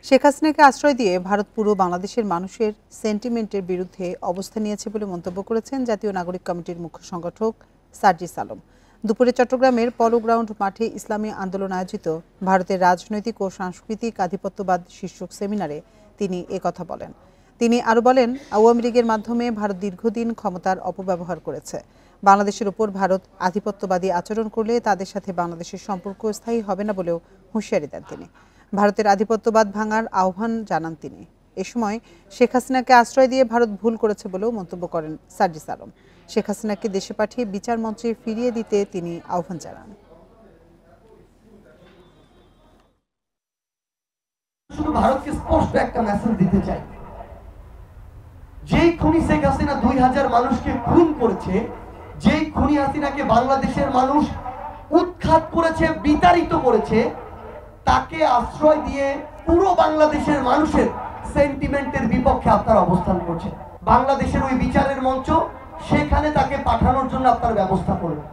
শেখ হাসিনাকে আশ্রয় দিয়ে ভারত পুরো বাংলাদেশের মানুষের সেন্টিমেন্টের বিরুদ্ধে অবস্থান নিয়েছে বলে মন্তব্য করেছেন জাতীয় নাগরিক কমিটির মুখ্য সংগঠক সার্জিস আলম। দুপুরে চট্টগ্রামের পলো গ্রাউন্ড মাঠে ইসলামী আন্দোলন আয়োজিত ভারতের রাজনৈতিক ও সাংস্কৃতিক আধিপত্যবাদ শীর্ষক সেমিনারে তিনি একথা বলেন। তিনি আরও বলেন, আওয়ামী লীগের মাধ্যমে ভারত দীর্ঘদিন ক্ষমতার অপব্যবহার করেছে। বাংলাদেশের ওপর ভারত আধিপত্যবাদী আচরণ করলে তাদের সাথে বাংলাদেশের সম্পর্ক স্থায়ী হবে না বলেও হুঁশিয়ারি দেন তিনি। ভারতের আধিপত্যবাদ ভাঙার আহ্বান জানান তিনি। এ সময় শেখ হাসিনাকে আশ্রয় দিয়ে ভারত ভুল করেছে বলেও মন্তব্য করেন সার্জিস আলম। শেখ হাসিনাকে দেশে পাঠিয়ে বিচার মঞ্চে ফিরিয়ে দিতে তিনি আহ্বান জানান। শুধু ভারতকে স্পষ্ট একটা মেসেজ দিতে চাই, যেই খুনি শেখ হাসিনা 2000 মানুষকে খুন করেছে, যেই খুনি হাসিনাকে বাংলাদেশের মানুষ উৎখাত করেছে, বিতাড়িত করেছে, তাকে আশ্রয় দিয়ে পুরো বাংলাদেশের মানুষের সেন্টিমেন্টের বিপক্ষে আপনারা অবস্থান করছেন। বাংলাদেশের ওই বিচারের মঞ্চ, সেখানে তাকে পাঠানোর জন্য আপনারা ব্যবস্থা করবেন।